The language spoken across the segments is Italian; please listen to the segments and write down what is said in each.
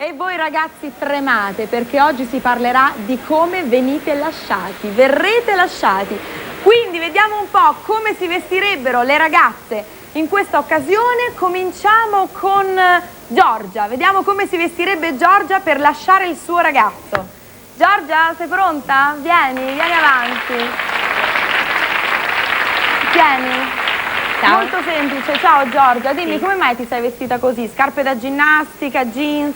E voi ragazzi tremate perché oggi si parlerà di come venite lasciati, verrete lasciati. Quindi vediamo un po' come si vestirebbero le ragazze in questa occasione. Cominciamo con Giorgia, vediamo come si vestirebbe Giorgia per lasciare il suo ragazzo. Giorgia, sei pronta? Vieni avanti. Vieni. Ciao. Molto semplice, ciao Giorgia, dimmi come mai ti sei vestita così? Scarpe da ginnastica, jeans?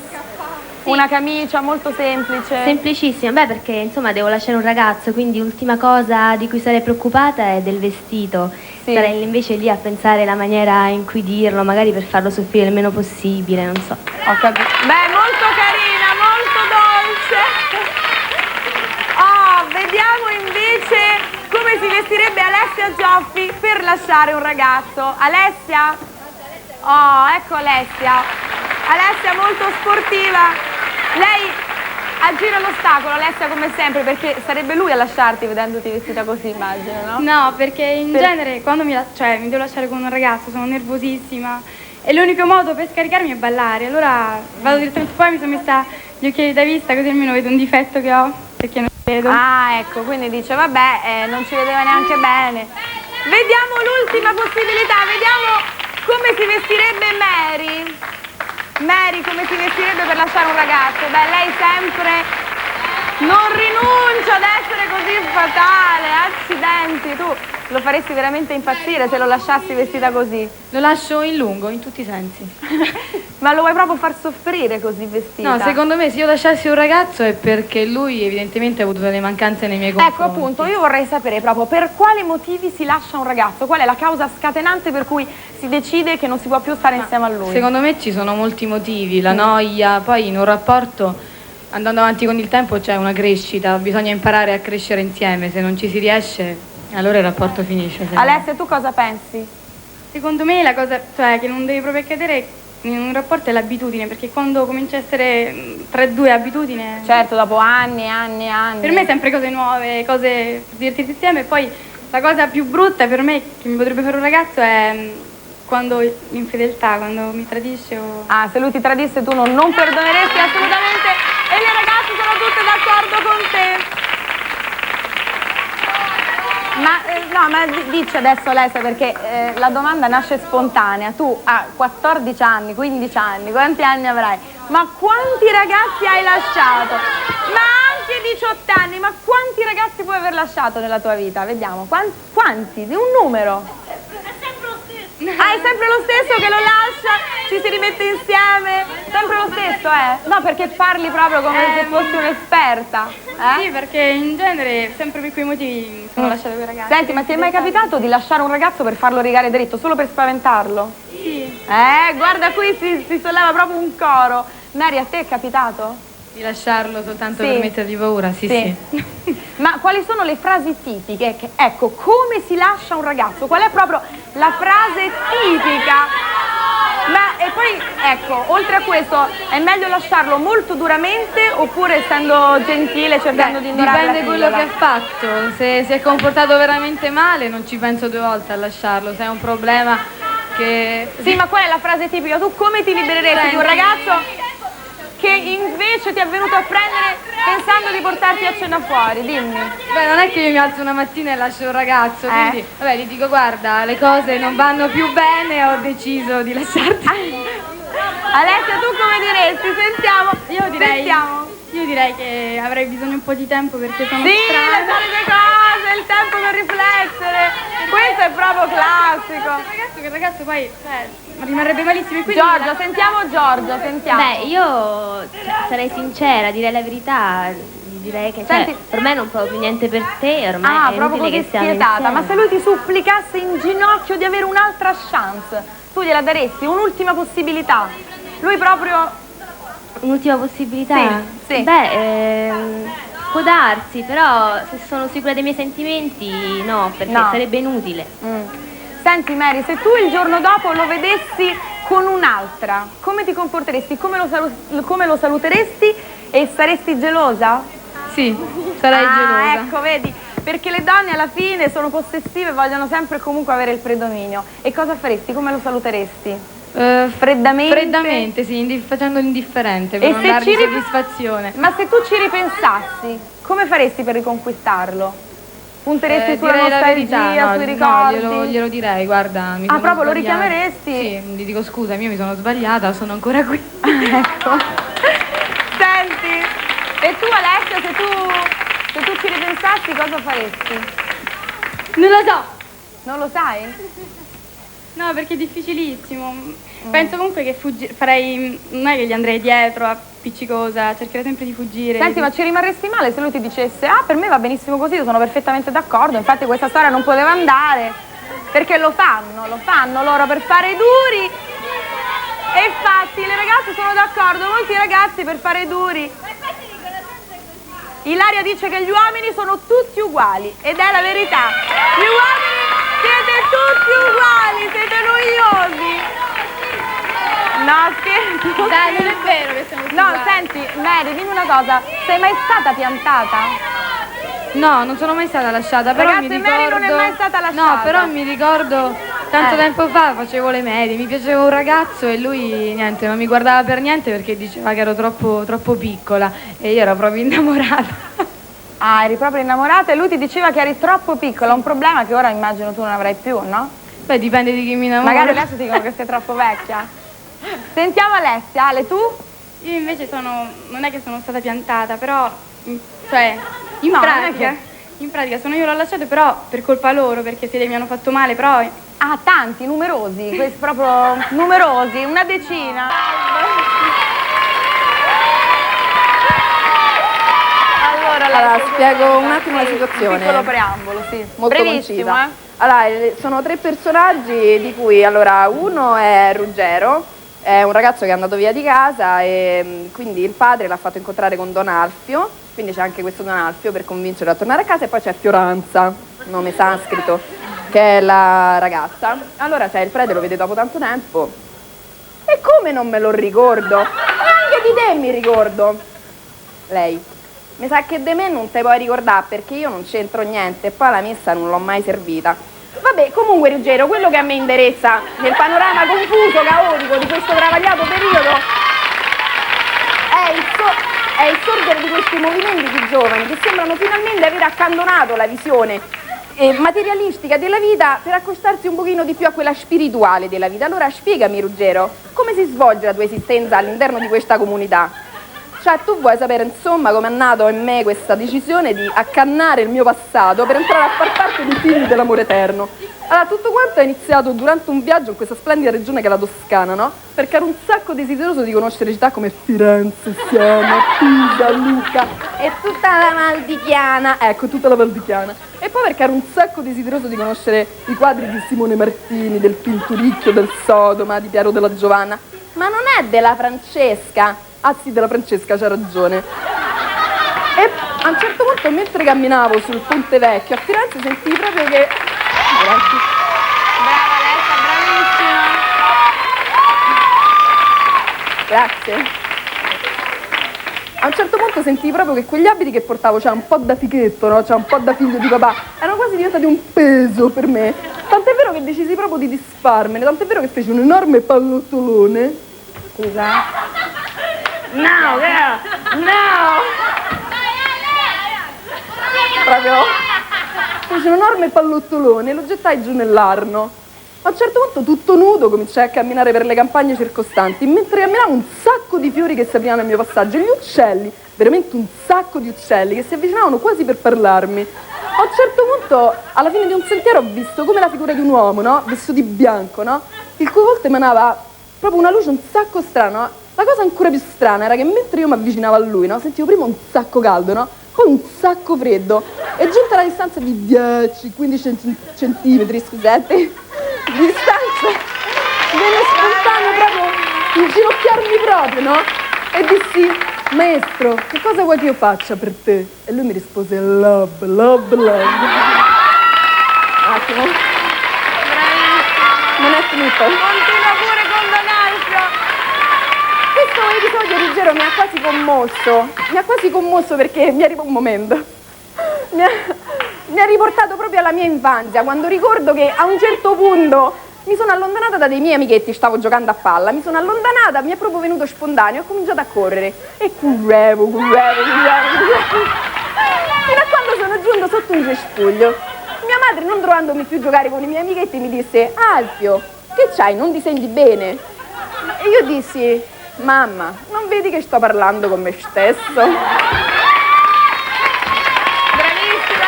Sì. Una camicia molto semplice? Semplicissima, beh perché insomma devo lasciare un ragazzo, quindi l'ultima cosa di cui sarei preoccupata è del vestito. Sì. Sarei invece lì a pensare la maniera in cui dirlo, magari per farlo soffrire il meno possibile, non so. Ho capito. Beh, molto carina, molto dolce. Oh, vediamo invece come si vestirebbe Alessia Gioffi per lasciare un ragazzo. Alessia? Oh, ecco Alessia. Alessia molto sportiva. Lei aggira l'ostacolo, Alessia, come sempre, perché sarebbe lui a lasciarti vedendoti vestita così, immagino, no? No, perché in genere quando mi devo lasciare con un ragazzo sono nervosissima e l'unico modo per scaricarmi è ballare. Allora vado direttamente, poi mi sono messa gli occhiali da vista così almeno vedo un difetto che ho, perché non vedo. Ah, ecco, quindi dice vabbè, non ci vedeva neanche bene. Vediamo l'ultima possibilità, vediamo come si vestirebbe Mary. Mary, come si vestirebbe per lasciare un ragazzo? Beh, lei sempre non rinuncia ad essere così fatale, accidenti. Tu lo faresti veramente impazzire se lo lasciassi vestita così? Lo lascio in lungo, in tutti i sensi. Ma lo vuoi proprio far soffrire così vestita? No, secondo me se io lasciassi un ragazzo è perché lui evidentemente ha avuto delle mancanze nei miei confronti. Ecco appunto, io vorrei sapere proprio per quali motivi si lascia un ragazzo, qual è la causa scatenante per cui si decide che non si può più stare insieme a lui. Secondo me ci sono molti motivi, la noia, poi in un rapporto andando avanti con il tempo c'è una crescita, bisogna imparare a crescere insieme, se non ci si riesce allora il rapporto finisce. Alessia, tu cosa pensi? Secondo me la cosa che non devi proprio accadere in un rapporto è l'abitudine, perché quando comincia a essere tra due abitudine... Certo, dopo anni e anni e anni. Per me sempre cose nuove, cose per divertirsi insieme, e poi la cosa più brutta per me che mi potrebbe fare un ragazzo è quando l'infedeltà, quando mi tradisce o... Ah, se lui ti tradisse tu non perdoneresti assolutamente, e le ragazze sono tutte d'accordo con te. Ma dici adesso Alessia, perché la domanda nasce spontanea. Tu hai 14 anni, 15 anni, quanti anni avrai? Ma quanti ragazzi hai lasciato? Ma anche 18 anni, ma quanti ragazzi puoi aver lasciato nella tua vita? Vediamo, quanti? Di un numero? Ah, è sempre lo stesso che lo lascia, ci si rimette insieme, sempre lo stesso, No, perché parli proprio come se fossi un'esperta, Sì, perché in genere, sempre per quei motivi, sono lasciata con i ragazzi. Senti, ma ti è mai capitato di lasciare un ragazzo per farlo rigare dritto, solo per spaventarlo? Sì. Guarda, qui si solleva proprio un coro. Mary, a te è capitato? Di lasciarlo soltanto per mettergli paura? Sì. Ma quali sono le frasi tipiche? Ecco, come si lascia un ragazzo? Qual è proprio la frase tipica? Ma e poi, ecco, oltre a questo, è meglio lasciarlo molto duramente oppure essendo gentile, cercando di ignorare la dipende quello che ha fatto. Se si è comportato veramente male non ci penso due volte a lasciarlo. Se è un problema che... Sì, ma qual è la frase tipica? Tu come ti libereresti di un ragazzo che invece ti è venuto a prendere pensando di portarti a cena fuori? Dimmi. Beh, non è che io mi alzo una mattina e lascio un ragazzo, quindi vabbè, gli dico guarda, le cose non vanno più bene, ho deciso di lasciarti. Alessia, tu come diresti? Sentiamo. Io direi che avrei bisogno un po' di tempo perché sono le strana. solite cose, il tempo per riflettere. Questo è proprio classico. Il ragazzo poi rimarrebbe malissimo. Quindi Giorgia, sentiamo Giorgia, sentiamo. Beh, io sarei sincera, direi la verità, direi che per me non provo più niente per te, ormai è proprio inutile così che stiamo spietata. insieme. Ma se lui ti supplicasse in ginocchio di avere un'altra chance, tu gliela daresti? Un'ultima possibilità? Lui proprio... Un'ultima possibilità? Sì. Beh, può darsi, però se sono sicura dei miei sentimenti no, perché sarebbe inutile. Senti Mary, se tu il giorno dopo lo vedessi con un'altra, come ti comporteresti? Come lo saluteresti e saresti gelosa? Sì, sarei gelosa. Ecco, vedi, perché le donne alla fine sono possessive e vogliono sempre comunque avere il predominio. E cosa faresti? Come lo saluteresti? Freddamente? Freddamente, sì, facendo l'indifferente per E non se dargli ci soddisfazione. Ma se tu ci ripensassi, come faresti per riconquistarlo? Punteresti sulla Direi la nostalgia, verità, sui no, ricordi? no, glielo direi, guarda, mi sono proprio lo sbagliata. richiameresti? Sì, gli dico scusa, io mi sono sbagliata, sono ancora qui. Ecco. Senti, e tu Alessia, se tu ci ripensassi cosa faresti? Non lo so. Non lo sai? No, perché è difficilissimo. Penso comunque che farei, non è che gli andrei dietro appiccicosa, cercherei sempre di fuggire. Senti, ma ci rimarresti male se lui ti dicesse ah, per me va benissimo così, io sono perfettamente d'accordo, infatti questa storia non poteva andare, perché lo fanno loro per fare i duri. E infatti le ragazze sono d'accordo, molti ragazzi per fare i duri. Ilaria dice che gli uomini sono tutti uguali ed è la verità. Gli uomini siete tutti uguali, siete noiosi. No, scherzo. Dai, non è vero che siamo tutti No, uguali. senti, Mary, dimmi una cosa, sei mai stata piantata? No, non sono mai stata lasciata, però Ragazze, mi ricordo... Mary non è mai stata lasciata. No, però mi ricordo, tanto tempo fa facevo le medie, mi piaceva un ragazzo e lui, niente, non mi guardava per niente perché diceva che ero troppo piccola e io ero proprio innamorata. Ah, eri proprio innamorata e lui ti diceva che eri troppo piccola, un problema che ora immagino tu non avrai più, no? Beh, dipende di chi mi innamora. Magari adesso ti dicono che sei troppo vecchia. Sentiamo Alessia, Ale, tu? Io invece non è che sono stata piantata, però, cioè, in No, pratica, non è in pratica sono io l'ho lasciato, però per colpa loro, perché se mi hanno fatto male, però... Ah, tanti, numerosi, questi proprio numerosi, una decina. Allora, spiego un scusa, attimo la sì, situazione. Un piccolo preambolo, sì. Molto Brevissimo, concisa. Allora, sono 3 personaggi di cui allora uno è Ruggero, è un ragazzo che è andato via di casa e quindi il padre l'ha fatto incontrare con Don Alfio, quindi c'è anche questo Don Alfio per convincerlo a tornare a casa, e poi c'è Fioranza, nome sanscrito, che è la ragazza. Allora c'è il prete, lo vede dopo tanto tempo, e come non me lo ricordo? Anche di te mi ricordo. Lei: mi sa che di me non te puoi ricordare perché io non c'entro niente e poi la messa non l'ho mai servita. Vabbè, comunque Ruggero, quello che a me interessa nel panorama confuso, caotico di questo travagliato periodo è il sorgere di questi movimenti di giovani che sembrano finalmente aver accantonato la visione materialistica della vita per accostarsi un pochino di più a quella spirituale della vita. Allora spiegami Ruggero, come si svolge la tua esistenza all'interno di questa comunità? Cioè, tu vuoi sapere, insomma, come è nato in me questa decisione di accannare il mio passato per entrare a far parte dei figli dell'amore eterno. Allora, tutto quanto è iniziato durante un viaggio in questa splendida regione che è la Toscana, no? Perché ero un sacco desideroso di conoscere città come Firenze, Siena, Pisa, Lucca e tutta la Val di Chiana. Ecco, tutta la Val di Chiana. E poi perché ero un sacco desideroso di conoscere i quadri di Simone Martini, del Pinturicchio, del Sodoma, di Piero della Giovanna. Ma non è della Francesca. Ah sì, della Francesca, c'ha ragione. E a un certo punto, mentre camminavo sul Ponte Vecchio a Firenze, sentii proprio che... Grazie. Brava Alessia, bravissima. Grazie. A un certo punto sentii proprio che quegli abiti che portavo, cioè un po' da fichetto, no? Cioè un po' da figlio di papà, erano quasi diventati un peso per me. Tant'è vero che decisi proprio di disfarmene, tant'è vero che feci un enorme pallottolone. Scusa. No, proprio feci un enorme pallottolone e lo gettai giù nell'Arno. A un certo punto, tutto nudo, cominciai a camminare per le campagne circostanti. Mentre camminavo, un sacco di fiori che si aprivano al mio passaggio, e gli uccelli, veramente un sacco di uccelli che si avvicinavano quasi per parlarmi. A un certo punto, alla fine di un sentiero, ho visto come la figura di un uomo, no? Vestito di bianco, no? Il cui volto emanava proprio una luce un sacco strana, no? La cosa ancora più strana era che mentre io mi avvicinavo a lui, no? Sentivo prima un sacco caldo, no? Poi un sacco freddo. E giunta alla distanza di 10-15 centimetri, scusate, di distanza, venne spontaneo proprio inginocchiarmi proprio, no? E dissi: maestro, che cosa vuoi che io faccia per te? E lui mi rispose: love, love, love. Un attimo. Non è finito. Continua pure con Don Alfio. Questo episodio, Ruggero, mi ha quasi commosso perché mi arriva un momento. Mi ha riportato proprio alla mia infanzia, quando ricordo che a un certo punto Mi sono allontanata da dei miei amichetti, stavo giocando a palla, mi sono allontanata, mi è proprio venuto spontaneo, ho cominciato a correre e correvo. Fino a quando sono giunto sotto un cespuglio. Mia madre, non trovandomi più giocare con i miei amichetti, mi disse: Alfio, che c'hai, non ti senti bene? E io dissi: mamma, non vedi che sto parlando con me stesso? Bravissima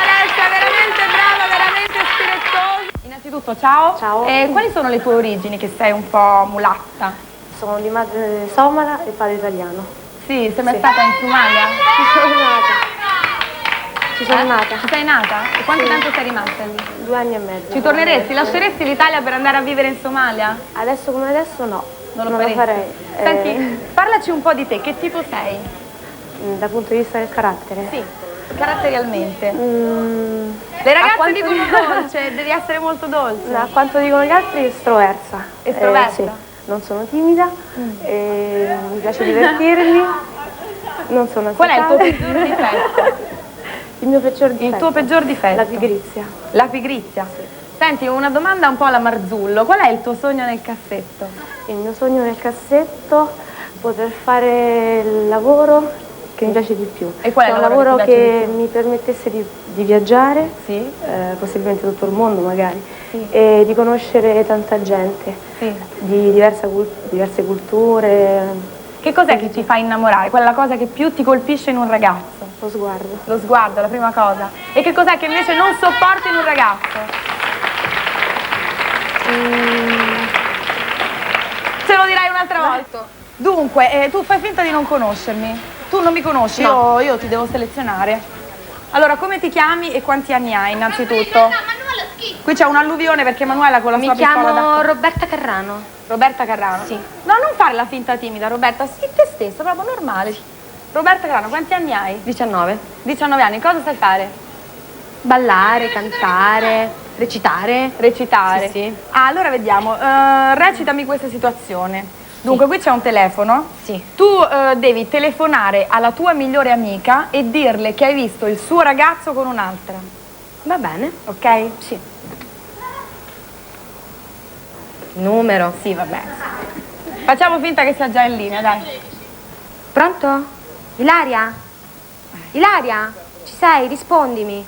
Alessia, veramente brava, veramente spiritosa. Innanzitutto ciao. Ciao. E quali sono le tue origini, che sei un po' mulatta? Sono di madre somala e padre italiano. Sì, sei mai stata in Somalia? Ci sono nata. Ci sei nata? E quanto tempo sei rimasta lì? 2 anni e mezzo. Ci torneresti? Lasceresti l'Italia per andare a vivere in Somalia? Adesso come adesso no. Non lo farei. Senti, parlaci un po' di te, che tipo sei? Dal punto di vista del carattere? Sì, caratterialmente. Le A ragazze quanto dicono dicono- dolce, devi essere molto dolce. A quanto dicono gli altri, estroversa. Estroversa? Sì. Non sono timida, mi piace divertirmi, non sono Qual è il tuo agitata. peggior difetto? Il mio peggior difetto? Il tuo peggior difetto? La pigrizia. La pigrizia? Senti, una domanda un po' alla Marzullo. Qual è il tuo sogno nel cassetto? Il mio sogno nel cassetto, poter fare il lavoro che mi piace di più. E qual è il un lavoro lavoro che ti piace che di mi permettesse di viaggiare, Sì? possibilmente tutto il mondo magari, Sì. e di conoscere tanta gente, Sì. di diverse culture, Che cos'è che ti fa innamorare? Quella cosa che più ti colpisce in un ragazzo? lo sguardo. Lo sguardo, la prima cosa. E che cos'è che invece non sopporti in un ragazzo? Ce lo dirai un'altra volta. Dunque, tu fai finta di non conoscermi. Tu non mi conosci, io ti devo selezionare. Allora, come ti chiami e quanti anni hai innanzitutto? Qui c'è un'alluvione perché Emanuela con la sua Mi piccola chiamo Roberta Carrano. Roberta Carrano? Sì. No, non fare la finta timida, Roberta, sii te stessa, proprio normale. Roberta Carrano, quanti anni hai? 19. 19 anni, cosa sai fare? Ballare, cantare, recitare. Recitare. Sì, sì. Ah, allora vediamo, recitami questa situazione. Dunque, qui c'è un telefono. Sì. Tu devi telefonare alla tua migliore amica e dirle che hai visto il suo ragazzo con un'altra. Va bene. Ok? Sì. Numero. Sì, vabbè. Facciamo finta che sia già in linea, dai. Pronto? Ilaria? Ilaria? Ci sei? Rispondimi.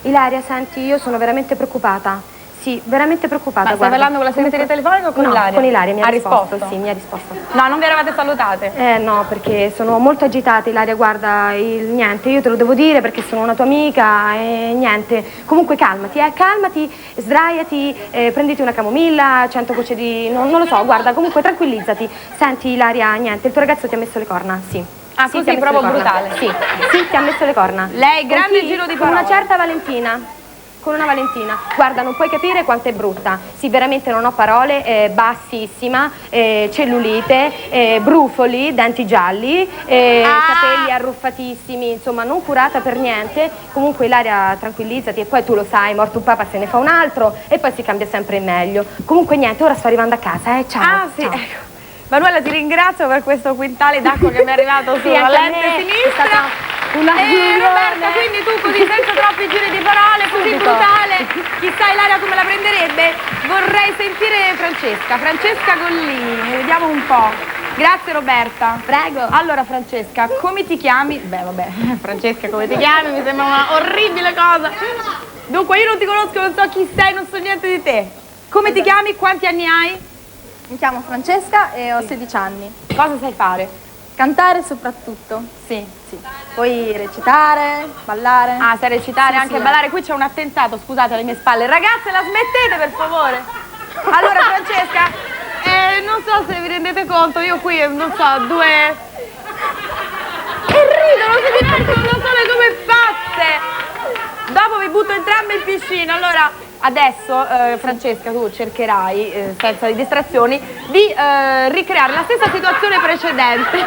Ilaria, senti, io sono veramente preoccupata. Sì, veramente preoccupata. Ma stai guarda. parlando con la segreteria telefonica o con No, Ilaria? con Ilaria, mi ha Ha risposto. risposto? Sì, mi ha risposto. No, non vi eravate salutate? No, perché sono molto agitata, Ilaria, guarda, niente, io te lo devo dire perché sono una tua amica e niente. Comunque calmati, sdraiati, prenditi una camomilla, 100 gocce di... non lo so, guarda, comunque tranquillizzati. Senti, Ilaria, niente, il tuo ragazzo ti ha messo le corna, sì. Ah, Sì, così ti ha messo proprio le corna. brutale? Sì, ti ha messo le corna. Lei, Con grande chi? giro di Con una parole. certa Valentina. Con una Valentina. Guarda, non puoi capire quanto è brutta. Sì, veramente non ho parole, bassissima, cellulite, brufoli, denti gialli, capelli arruffatissimi, insomma, non curata per niente. Comunque Ilaria, tranquillizzati, e poi tu lo sai, morto un papa se ne fa un altro e poi si cambia sempre in meglio. Comunque niente, ora sto arrivando a casa, ciao. Ah, sì, ciao. ecco. Manuela, ti ringrazio per questo quintale d'acqua che mi è arrivato Sì, sulla anche a lente me è sinistra. stata una Roberta, quindi tu così senza troppi giri di parole, così Subito. brutale, chissà Ilaria come la prenderebbe? Vorrei sentire Francesca Gollini, vediamo un po'. Grazie Roberta. Prego. Allora Francesca, come ti chiami? Beh vabbè, Francesca come ti chiami? Mi sembra una orribile cosa. Dunque io non ti conosco, non so chi sei, non so niente di te. Come ti chiami? Quanti anni hai? Mi chiamo Francesca e ho 16 anni. Cosa sai fare? Cantare soprattutto. Sì. Poi recitare, ballare. Ah, sai recitare, Sì, anche sì. ballare. Qui c'è un attentato, scusate, alle mie spalle. Ragazze, la smettete per favore? Allora, Francesca, non so se vi rendete conto, io qui, non so, due... E ridono, si divertono da sole come pazze! Dopo vi butto entrambe in piscina. Allora, adesso, Francesca, tu cercherai, senza distrazioni, di ricreare la stessa situazione precedente.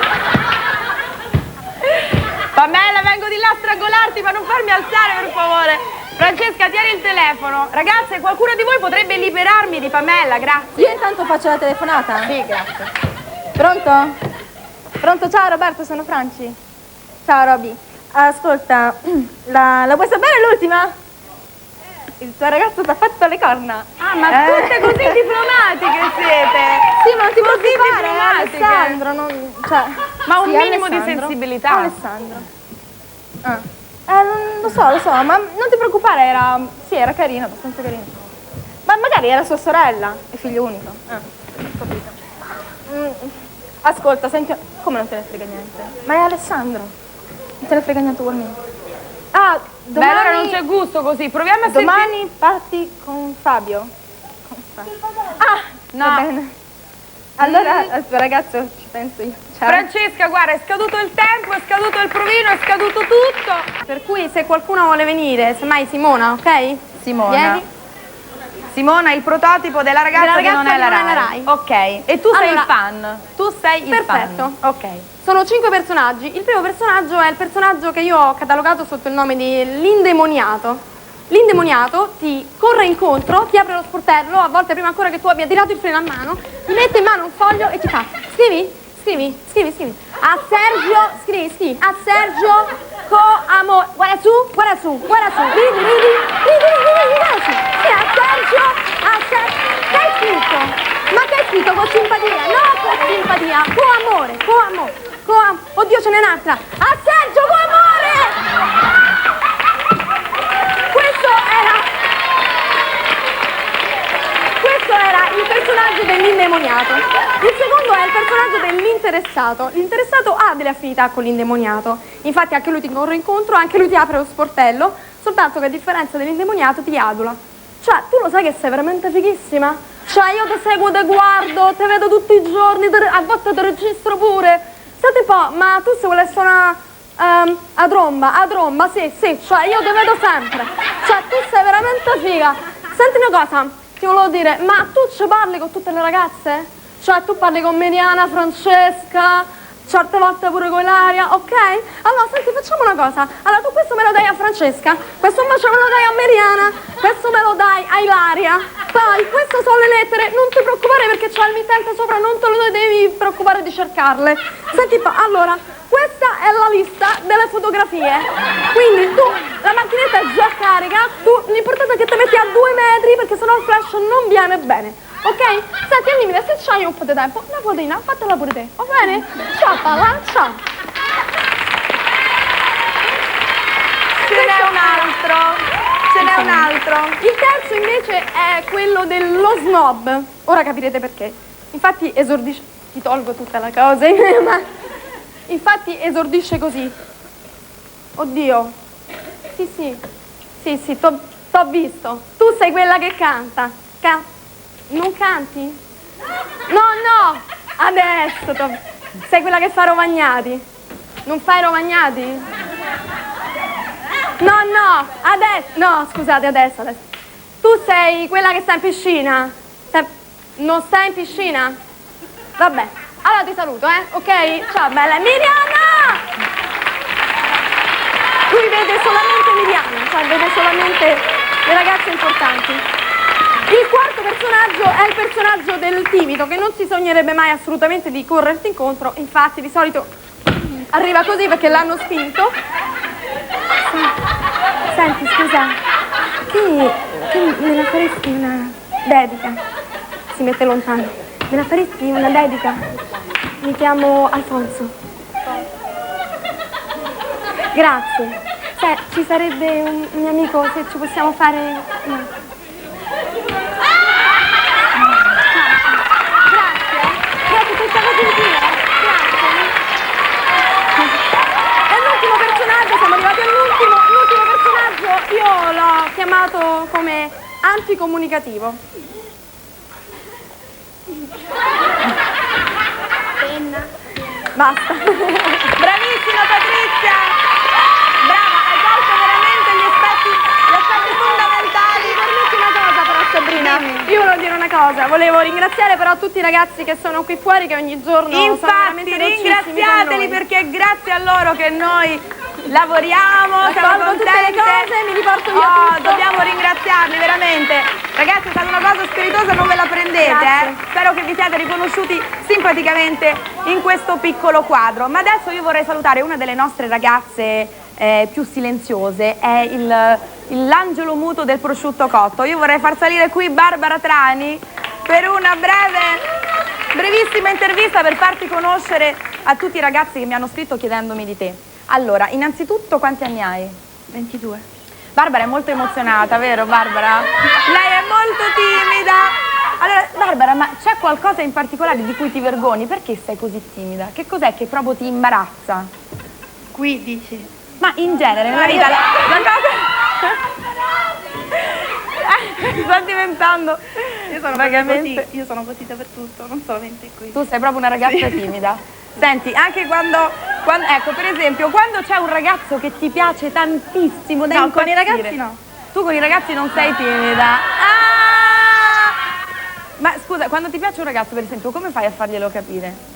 Pamela, vengo di là a strangolarti, ma non farmi alzare, per favore. Francesca, tieni il telefono. Ragazze, qualcuno di voi potrebbe liberarmi di Pamela, grazie. Io intanto faccio la telefonata. Sì, grazie. Pronto? Pronto, ciao Roberto, sono Franci. Ciao Roby. Ascolta, la vuoi sapere l'ultima? il tuo ragazzo ti ha fatto le corna. Ah, ma tutte così diplomatiche siete! Sì, ma non ti Così preoccupare, diplomatiche. Alessandro, non, cioè, Ma un sì, minimo di Alessandro. sensibilità. Alessandro. Lo so, ma non ti preoccupare, era carino, abbastanza carino. Ma magari era sua sorella, è figlio unico. Capito. Ascolta, senti, come non te ne frega niente? Ma è Alessandro, non te ne frega niente ugualmente. Ah, Beh, allora non c'è gusto così, proviamo a domani parti con Fabio. Ah, No. va bene. Allora al tuo ragazzo ci penso io. Ciao. Francesca, guarda, è scaduto il tempo, è scaduto il provino, è scaduto tutto. Per cui se qualcuno vuole venire, semmai Simona, ok? Simona. Vieni. Simona, il prototipo della ragazza che non è la Rai. Ok. E tu sei il Allora, fan. Tu sei il perfetto. fan. Ok. Sono 5 personaggi. Il primo personaggio è il personaggio che io ho catalogato sotto il nome di l'indemoniato. L'indemoniato ti corre incontro, ti apre lo sportello, a volte prima ancora che tu abbia tirato il freno a mano, ti mette in mano un foglio e ti fa: scrivi. A Sergio, scrivi. A Sergio Coamo. Guarda su. Ridi, guarda su. Sì, a Sergio. Che hai scritto? Ma che hai scritto con simpatia? No, con simpatia. Coamore. Oddio, ce n'è un'altra. A Sergio Coamore! Questo era il personaggio dell'indemoniato. Il secondo è il personaggio dell'interessato. L'interessato ha delle affinità con l'indemoniato. Infatti anche lui ti corre incontro, anche lui ti apre lo sportello, soltanto che a differenza dell'indemoniato ti adula. Cioè, tu lo sai che sei veramente fighissima? Cioè, io ti seguo, ti guardo, ti vedo tutti i giorni, a volte ti registro pure. Senti un po', ma tu se volessi suonare a tromba, sì, cioè io ti vedo sempre. Cioè, tu sei veramente figa. Senti una cosa, ti volevo dire, ma tu ci parli con tutte le ragazze? Cioè, tu parli con Miriana, Francesca, certe volte pure con Ilaria, ok? Allora, senti, facciamo una cosa. Allora, tu questo me lo dai a Francesca, questo invece me lo dai a Miriana, questo me lo dai a Ilaria. Poi, queste sono le lettere, non ti preoccupare perché c'è il mittente sopra, non te lo devi preoccupare di cercarle. Senti, allora, questa è la lista delle fotografie. Quindi tu, la macchinetta è già carica, l'importante è che ti metti a 2 metri perché sennò il flash non viene bene. Ok? Senti, Emile, se c'hai un po' di tempo, una fotina, fatela pure te, va bene? Ciao, Palla, ciao. Ce n'è un altro. Il terzo invece è quello dello snob. Ora capirete perché. Infatti esordisce... Ti tolgo tutta la cosa, ma... Infatti esordisce così. Oddio. Sì, t'ho visto. Tu sei quella che canta. Non canti? No, adesso sei quella che fa Romagnati. Non fai Romagnati? No, adesso. No, scusate, adesso. Tu sei quella che sta in piscina? Non stai in piscina? Vabbè, allora ti saluto, ok? Ciao, bella. Miriana! Lui vede solamente Miriana, cioè vede solamente le ragazze importanti. Il quarto personaggio è il personaggio del timido, che non si sognerebbe mai assolutamente di correrti incontro, infatti di solito arriva così perché l'hanno spinto. Senti, scusa, che me la faresti una dedica? Si mette lontano. Me la faresti una dedica? Mi chiamo Alfonso. Grazie. Ci sarebbe un mio amico, se ci possiamo fare... No. Grazie, sei stato gentile. Grazie. E l'ultimo personaggio, siamo arrivati all'ultimo. L'ultimo personaggio io l'ho chiamato come anticomunicativo. Penna. Basta. Bravissima Patrizia! Brava, hai colto veramente gli aspetti fondamentali. Permetti una cosa però, Sabrina. Io volevo dire una cosa. Volevo ringraziare però tutti i ragazzi che sono qui fuori, che ogni giorno sono Infatti, veramente dolcissimi con ringraziateli noi. perché è grazie a loro che noi lavoriamo, siamo Raccolgo tutte le contente. cose, mi riporto via tutto. Dobbiamo ringraziarli veramente. Ragazzi, è stata una cosa spiritosa, non ve la prendete, Grazie. Spero che vi siate riconosciuti simpaticamente in questo piccolo quadro. Ma adesso io vorrei salutare una delle nostre ragazze più silenziose, è l'angelo muto del prosciutto cotto. Io vorrei far salire qui Barbara Trani per una brevissima intervista per farti conoscere a tutti i ragazzi che mi hanno scritto chiedendomi di te. Allora, innanzitutto quanti anni hai? 22. Barbara è molto emozionata, vero Barbara? Lei è molto timida. Allora, Barbara, ma c'è qualcosa in particolare di cui ti vergogni? Perché sei così timida? Che cos'è che proprio ti imbarazza? Qui dici. Ma in genere nella vita la cosa... sta diventando vagamente... Io sono così dappertutto, non solamente qui. Tu sei proprio una ragazza timida. Senti, anche quando ecco, per esempio, quando c'è un ragazzo che ti piace tantissimo da No, con i impazzire. ragazzi no. Tu con i ragazzi non sei timida. Ah! Ma scusa, quando ti piace un ragazzo, per esempio, come fai a farglielo capire?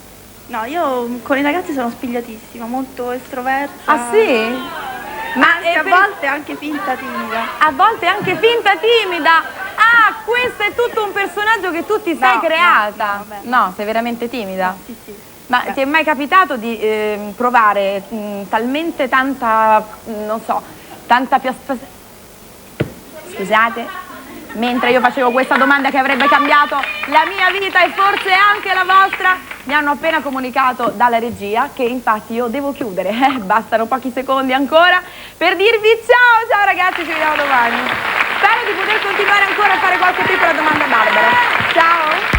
No, io con i ragazzi sono spigliatissima, molto estroversa. Ah sì? Ma A volte anche finta timida. a volte anche finta timida. Ah, questo è tutto un personaggio che tu ti sei creata. No, sei veramente timida? Sì, sì. Ma ti è mai capitato di provare talmente tanta, non so, tanta più... Scusate, mentre io facevo questa domanda che avrebbe cambiato la mia vita e forse anche la vostra, mi hanno appena comunicato dalla regia che infatti io devo chiudere. Bastano pochi secondi ancora per dirvi ciao, ciao ragazzi, ci vediamo domani. Spero di poter continuare ancora a fare qualche piccola domanda a Barbara. Ciao!